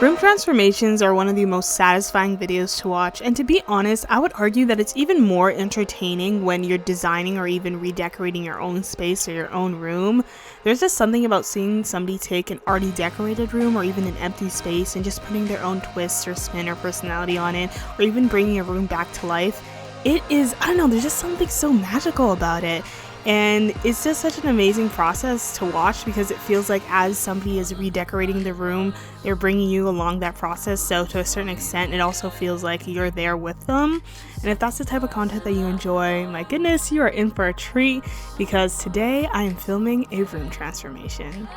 Room transformations are one of the most satisfying videos to watch, and to be honest, I would argue that it's even more entertaining when you're designing or even redecorating your own space or your own room. There's just something about seeing somebody take an already decorated room or even an empty space and just putting their own twist or spin or personality on it, or even bringing a room back to life. It is, I don't know, there's just something so magical about it. And it's just such an amazing process to watch because it feels like as somebody is redecorating the room, they're bringing you along that process. So to a certain extent, it also feels like you're there with them. And if that's the type of content that you enjoy, my goodness, you are in for a treat because today I am filming a room transformation.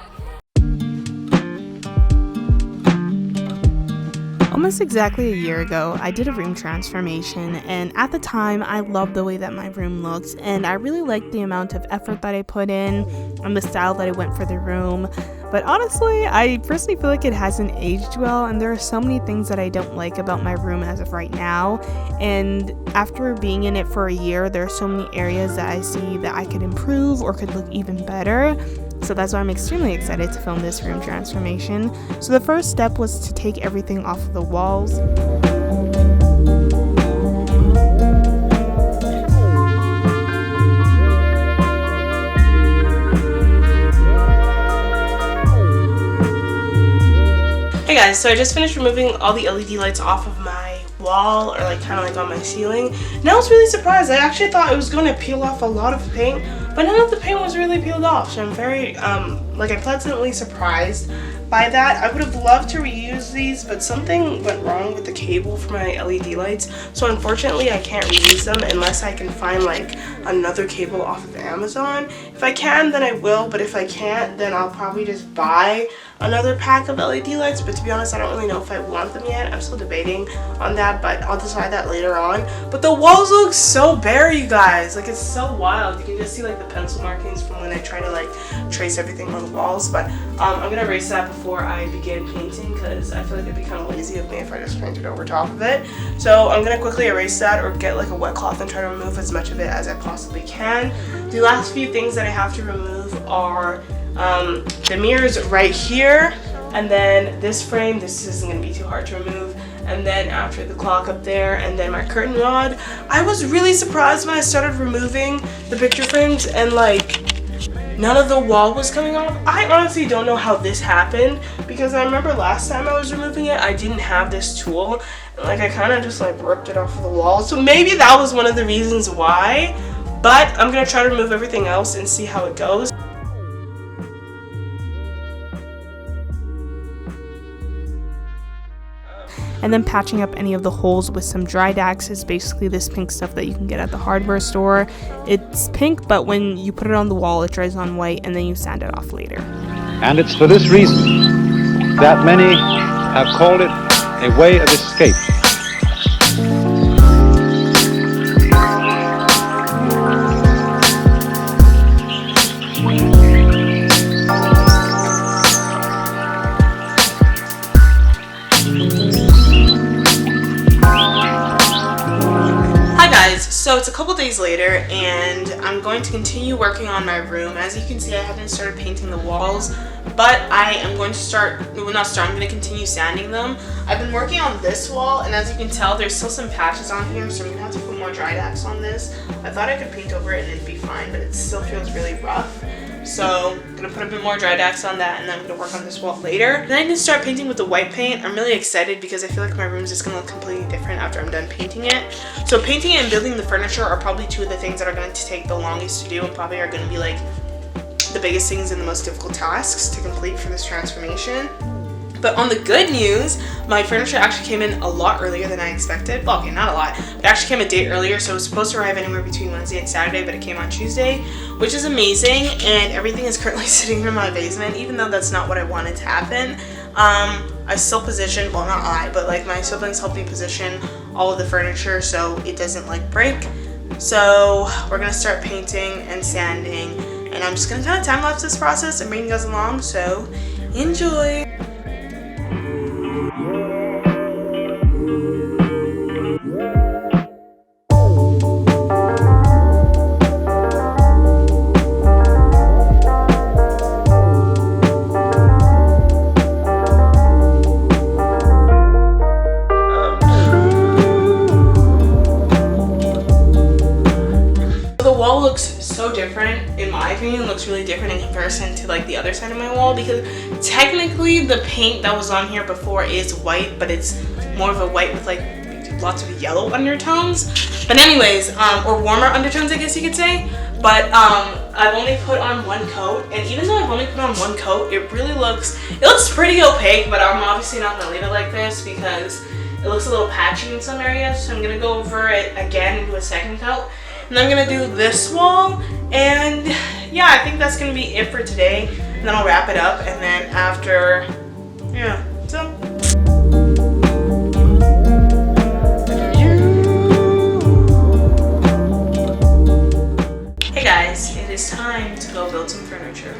Almost exactly a year ago, I did a room transformation, and at the time, I loved the way that my room looked, and I really liked the amount of effort that I put in and the style that I went for the room. But honestly, I personally feel like it hasn't aged well, and there are so many things that I don't like about my room as of right now. And after being in it for a year, there are so many areas that I see that I could improve or could look even better. So that's why I'm extremely excited to film this room transformation. So the first step was to take everything off of the walls. Hey guys, so I just finished removing all the LED lights off of my wall, or like kind of like on my ceiling. And I was really surprised. I actually thought it was going to peel off a lot of paint, but none of the paint was really peeled off. So I'm very I'm pleasantly surprised by that. I would have loved to reuse these, but something went wrong with the cable for my LED lights. So unfortunately I can't reuse them unless I can find like another cable off of Amazon. If I can, then I will, but if I can't, then I'll probably just buy another pack of LED lights. But to be honest, I don't really know if I want them yet. I'm still debating on that, but I'll decide that later on. But the walls look so bare, you guys. Like, it's so wild. You can just see like the pencil markings from when I try to like trace everything on the walls. But I'm gonna erase that before I begin painting because I feel like it'd be kind of lazy of me if I just painted over top of it. So I'm gonna quickly erase that or get like a wet cloth and try to remove as much of it as I possibly can. The last few things that I have to remove are the mirrors right here, and then this frame. This isn't going to be too hard to remove, and then after the clock up there, and then my curtain rod. I was really surprised when I started removing the picture frames and like none of the wall was coming off. I honestly don't know how this happened because I remember last time I was removing it, I didn't have this tool, and like I kind of just like ripped it off of the wall. So maybe that was one of the reasons why, but I'm going to try to remove everything else and see how it goes. And then patching up any of the holes with some Drydax is basically this pink stuff that you can get at the hardware store. It's pink, but when you put it on the wall, it dries on white, and then you sand it off later. And it's for this reason that many have called it a way of escape. So it's a couple days later, and I'm going to continue working on my room. As you can see, I haven't started painting the walls, but I am going to I'm going to continue sanding them. I've been working on this wall, and as you can tell, there's still some patches on here, so I'm going to have to put more Drydax on this. I thought I could paint over it and it'd be fine, but it still feels really rough. So I'm going to put a bit more Drydax on that, and then I'm going to work on this wall later. Then I can start painting with the white paint. I'm really excited because I feel like my room is just going to look completely different after I'm done painting it. So painting and building the furniture are probably two of the things that are going to take the longest to do, and probably are going to be like the biggest things and the most difficult tasks to complete for this transformation. But on the good news, my furniture actually came in a lot earlier than I expected. Well, okay, not a lot, but it actually came a day earlier, so it was supposed to arrive anywhere between Wednesday and Saturday, but it came on Tuesday, which is amazing, and everything is currently sitting in my basement, even though that's not what I wanted to happen. I still positioned, well, not I, but like my siblings helped me position all of the furniture so it doesn't like break. So we're gonna start painting and sanding, and I'm just gonna kind of time-lapse this process and bring you guys along, so enjoy! green looks really different in comparison to like the other side of my wall, because technically the paint that was on here before is white, but it's more of a white with like lots of yellow undertones. But anyways, or warmer undertones, I guess you could say. But I've only put on one coat, and even though I've only put on one coat, it looks pretty opaque, but I'm obviously not gonna leave it like this because it looks a little patchy in some areas. So I'm gonna go over it again and do a second coat. And I'm gonna do this wall, and yeah, I think that's gonna be it for today. And then I'll wrap it up, and then after, yeah, so. Hey guys, it is time to go build some furniture.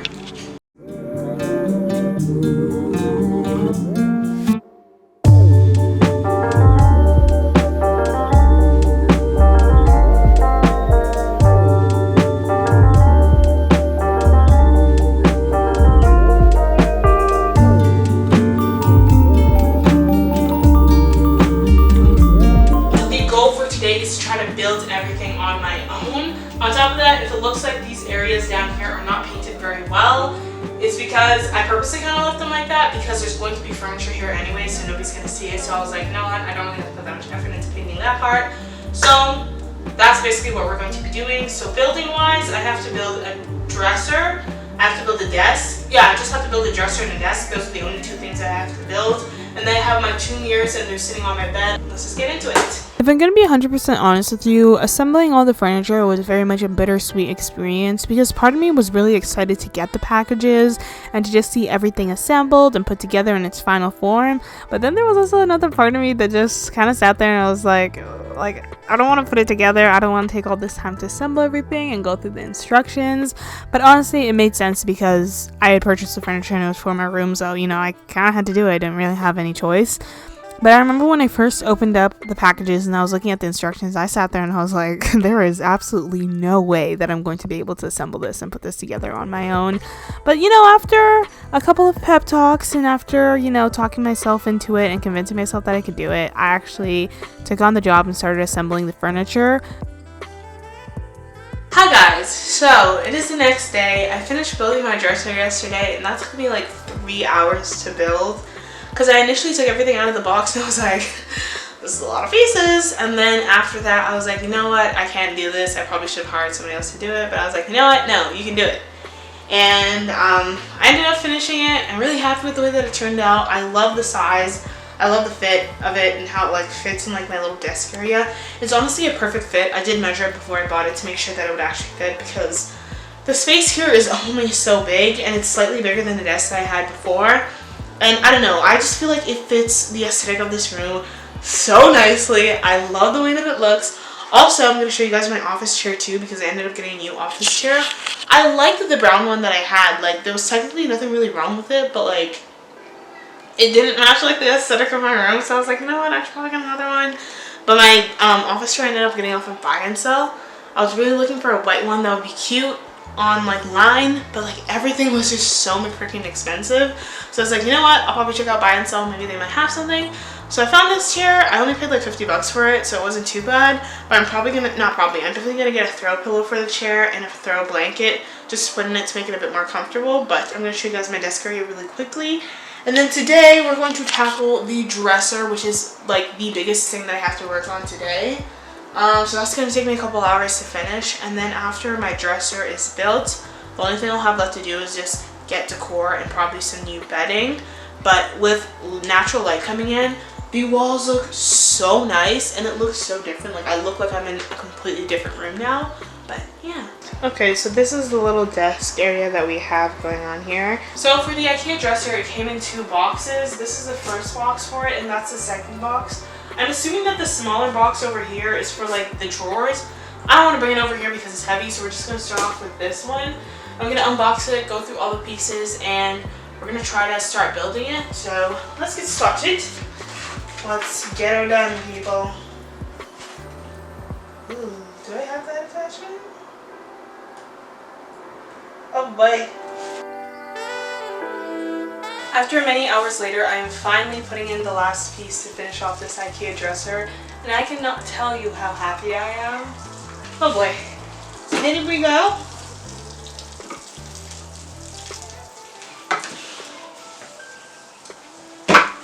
Build everything on my own. On top of that, if it looks like these areas down here are not painted very well, it's because I purposely kind of left them like that because there's going to be furniture here anyway, so nobody's going to see it. So I was like, no, I don't really have to put that much effort into painting that part. So that's basically what we're going to be doing. So building wise, I have to build a dresser. I have to build a desk. Yeah, I just have to build a dresser and a desk. Those are the only two things I have to build. And then I have my 2 mirrors and they're sitting on my bed. Let's just get into it. If I'm going to be 100% honest with you, assembling all the furniture was very much a bittersweet experience because part of me was really excited to get the packages and to just see everything assembled and put together in its final form. But then there was also another part of me that just kind of sat there and I was like, I don't want to put it together. I don't want to take all this time to assemble everything and go through the instructions. But honestly, it made sense because I had purchased the furniture and it was for my room. So, you know, I kind of had to do it. I didn't really have any choice. But I remember when I first opened up the packages and I was looking at the instructions, I sat there and I was like, there is absolutely no way that I'm going to be able to assemble this and put this together on my own. But, you know, after a couple of pep talks and after, you know, talking myself into it and convincing myself that I could do it, I actually took on the job and started assembling the furniture. Hi guys, so it is the next day. I finished building my dresser yesterday and that took me like 3 hours to build. Because I initially took everything out of the box and I was like, this is a lot of pieces. And then after that, I was like, you know what? I can't do this. I probably should have hired somebody else to do it. But I was like, you know what? No, you can do it. And I ended up finishing it. I'm really happy with the way that it turned out. I love the size. I love the fit of it and how it like fits in like my little desk area. It's honestly a perfect fit. I did measure it before I bought it to make sure that it would actually fit because the space here is only so big and it's slightly bigger than the desk that I had before. And I don't know, I just feel like it fits the aesthetic of this room so nicely. I love the way that it looks. Also, I'm going to show you guys my office chair too because I ended up getting a new office chair. I liked the brown one that I had. Like, there was technically nothing really wrong with it, but like, it didn't match like the aesthetic of my room. So I was like, you know what, I should probably get another one. But my office chair I ended up getting off of Buy and Sell. I was really looking for a white one that would be cute on like line, but like everything was just so freaking expensive. So I was like, you know what, I'll probably check out Buy and Sell, maybe they might have something. So I found this chair. I only paid like $50 for it, so it wasn't too bad. But I'm definitely gonna get a throw pillow for the chair and a throw blanket, just put in it to make it a bit more comfortable. But I'm gonna show you guys my desk area really quickly. And then today we're going to tackle the dresser, which is like the biggest thing that I have to work on today. So that's going to take me a couple hours to finish, and then after my dresser is built, the only thing I'll have left to do is just get decor and probably some new bedding. But with natural light coming in, the walls look so nice and it looks so different. Like, I look like I'm in a completely different room now. But yeah. Okay, so this is the little desk area that we have going on here. So for the IKEA dresser, it came in 2 boxes. This is the first box for it and that's the second box. I'm assuming that the smaller box over here is for like the drawers. I don't want to bring it over here because it's heavy, so we're just going to start off with this one. I'm going to unbox it, go through all the pieces, and we're going to try to start building it. So let's get started. Let's get her done, people. Ooh, do I have that attachment? Oh boy. After many hours later, I am finally putting in the last piece to finish off this IKEA dresser, and I cannot tell you how happy I am. Oh boy. Ready we go?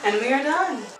And we are done.